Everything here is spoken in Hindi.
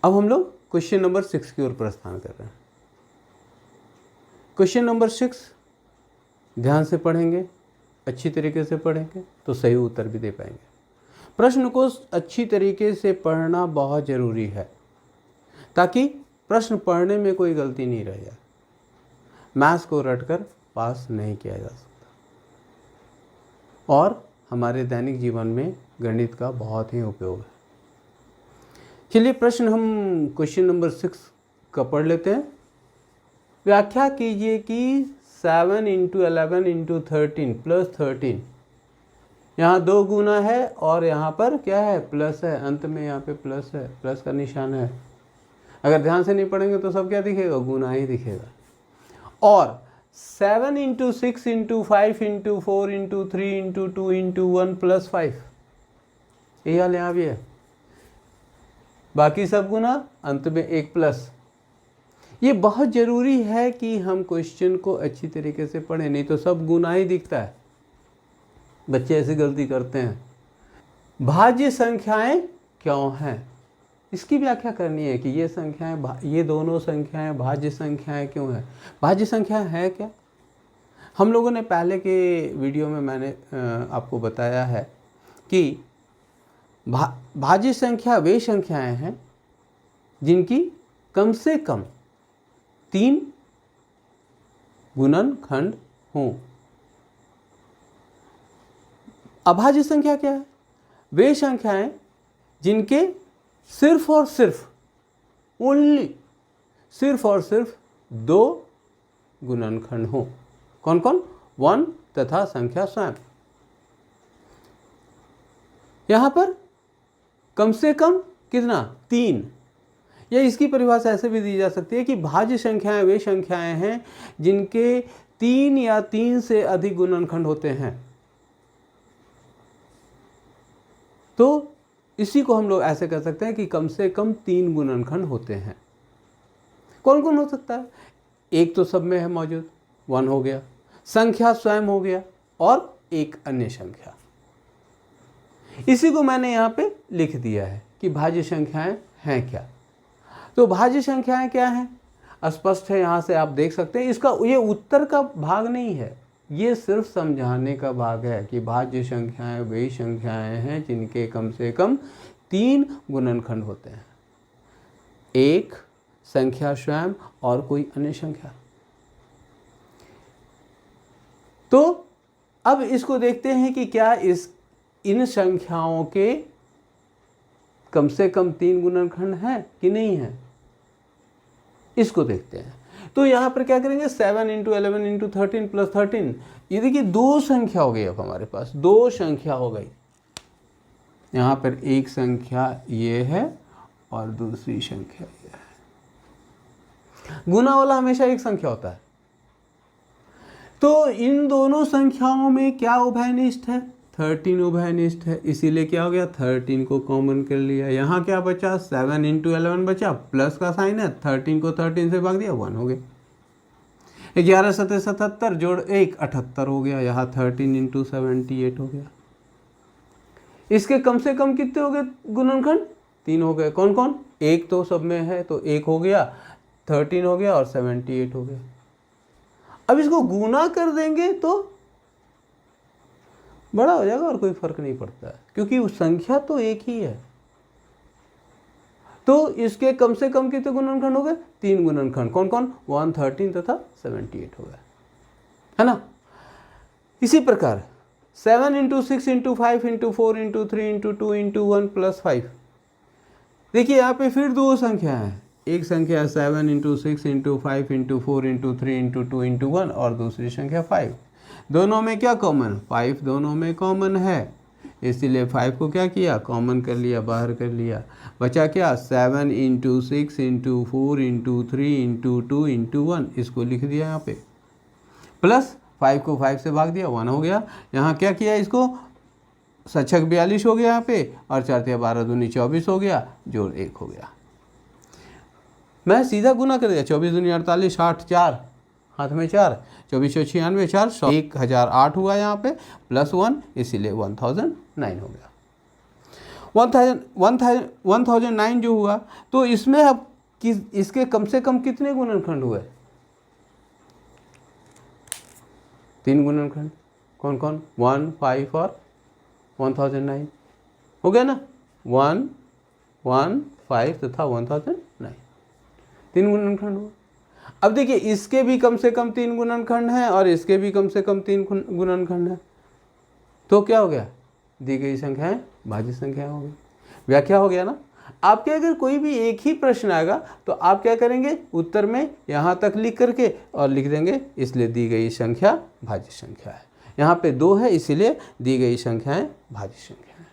अब हम लोग क्वेश्चन नंबर 6 की ओर प्रस्थान कर रहे हैं। क्वेश्चन नंबर 6 ध्यान से पढ़ेंगे, अच्छी तरीके से पढ़ेंगे तो सही उत्तर भी दे पाएंगे। प्रश्न को अच्छी तरीके से पढ़ना बहुत ज़रूरी है ताकि प्रश्न पढ़ने में कोई गलती नहीं रह जाए। मैथ्स को रटकर पास नहीं किया जा सकता और हमारे दैनिक जीवन में गणित का बहुत ही उपयोग है। चलिए प्रश्न हम क्वेश्चन नंबर 6 का पढ़ लेते हैं। व्याख्या कीजिए कि 7 × 11 × 13 + 13, यहाँ 2 गुना है और यहाँ पर क्या है, प्लस है, अंत में यहाँ पे प्लस है, प्लस का निशान है। अगर ध्यान से नहीं पढ़ेंगे तो सब क्या दिखेगा, गुना ही दिखेगा। और 7 × 6 × 5 × 4 × 3 × 2 × 1 + 5, यही हाल यहाँ भी है। बाकी सब गुना, अंत में एक प्लस। ये बहुत ज़रूरी है कि हम क्वेश्चन को अच्छी तरीके से पढ़ें, नहीं तो सब गुना ही दिखता है। बच्चे ऐसी गलती करते हैं। भाज्य संख्याएं क्यों हैं, इसकी व्याख्या करनी है कि ये संख्याएं, ये दोनों संख्याएं भाज्य संख्याएं क्यों हैं। भाज्य संख्या है क्या, हम लोगों ने पहले के वीडियो में मैंने आपको बताया है कि भाज्य संख्या वे संख्याएं हैं जिनकी कम से कम 3 गुणनखंड हों। अभाज्य संख्या क्या है, वे संख्याएं जिनके सिर्फ और सिर्फ सिर्फ और सिर्फ 2 गुणनखंड हों। कौन कौन, 1 तथा संख्या स्वयं। यहां पर कम से कम कितना, 3, या इसकी परिभाषा ऐसे भी दी जा सकती है कि भाज्य संख्याएं वे संख्याएं हैं जिनके 3 या 3 से अधिक गुणनखंड होते हैं। तो इसी को हम लोग ऐसे कह सकते हैं कि कम से कम 3 गुणनखंड होते हैं। कौन कौन हो सकता है, एक तो सब में है मौजूद, 1 हो गया, संख्या स्वयं हो गया, और एक अन्य संख्या। इसी को मैंने यहाँ पे लिख दिया है कि भाज्य संख्याएं हैं क्या। तो भाज्य संख्याएं क्या हैं, स्पष्ट है, यहाँ से आप देख सकते हैं। इसका ये उत्तर का भाग नहीं है, ये सिर्फ समझाने का भाग है कि भाज्य संख्याएं वे संख्याएं हैं जिनके कम से कम 3 गुणनखंड होते हैं, एक संख्या स्वयं और कोई अन्य संख्या। तो अब इसको देखते हैं कि क्या इन संख्याओं के कम से कम 3 गुणनखंड हैं कि नहीं है, इसको देखते हैं। तो यहाँ पर क्या करेंगे, 7 × 11 × 13 + 13, ये देखिए 2 संख्या हो गई। अब हमारे पास 2 संख्या हो गई। यहाँ पर एक संख्या ये है और दूसरी संख्या ये है। गुना वाला हमेशा एक संख्या होता है। तो इन दोनों संख्याओं में क्या उभयनिष्ठ है, 13 उभयनिष्ठ है, इसीलिए क्या हो गया, 13 को कॉमन कर लिया। यहाँ क्या बचा, 7 × 11 बचा, प्लस का साइन है, 13 को 13 से भाग दिया, 1 हो गया। 11 × 7 = 77 जोड़ 1 78 हो गया। यहाँ 13 × 78 हो गया। इसके कम से कम कितने हो गए गुणनखंड, 3 हो गए। कौन कौन, एक तो सब में है तो 1 हो गया, 13 हो गया और 78 हो गया। अब इसको गुना कर देंगे तो बड़ा हो जाएगा और कोई फर्क नहीं पड़ता है, क्योंकि उस संख्या तो एक ही है। तो इसके कम से कम कितने गुणनखंड हो गए, 3 गुणनखंड। कौन कौन, 1, 13 तथा 78 हो गए, है ना। इसी प्रकार 7 × 6 × 5 × 4 × 3 × 2 × 1 + 5, देखिए यहाँ पे फिर 2 संख्या है। एक संख्या 7 × 6 × 5 × 4 × 3 × 2 × 1 और दूसरी संख्या 5। दोनों में क्या कॉमन, 5 दोनों में कॉमन है, इसीलिए 5 को क्या किया, कॉमन कर लिया, बाहर कर लिया। बचा क्या, 7 × 6 × 4 × 3 × 2 × 1, इसको लिख दिया यहाँ पे, प्लस 5 को 5 से भाग दिया, 1 हो गया। यहाँ क्या किया, इसको 7 × 42 हो गया यहाँ पे, और 4 × 12 = 24 हो गया, जोड़ 1 हो गया। मैं सीधा गुना कर दिया, 24 × 2 = 48, 60, 4 हाथ में 4, 24 × 6 = 96, 4 1008 हुआ यहाँ पे, +1, इसीलिए 1009 हो गया। 1009 जो हुआ, तो इसमें अब इसके कम से कम कितने गुणनखंड हुए? 3 गुणनखंड। कौन कौन? 1, 5 और 1009 हो गया ना। 1, 1, 5 तथा 1009, 3 गुणनखंड हुआ। अब देखिए इसके भी कम से कम 3 गुणनखंड हैं और इसके भी कम से कम 3 गुणनखंड हैं, तो क्या हो गया? दी गई संख्याएं भाज्य संख्या हो गई। व्याख्या हो गया ना। आपके अगर कोई भी एक ही प्रश्न आएगा तो आप क्या करेंगे, उत्तर में यहाँ तक लिख करके और लिख देंगे इसलिए दी गई संख्या भाज्य संख्या है। यहाँ पे 2 है इसीलिए दी गई संख्याएं भाज्य संख्या है।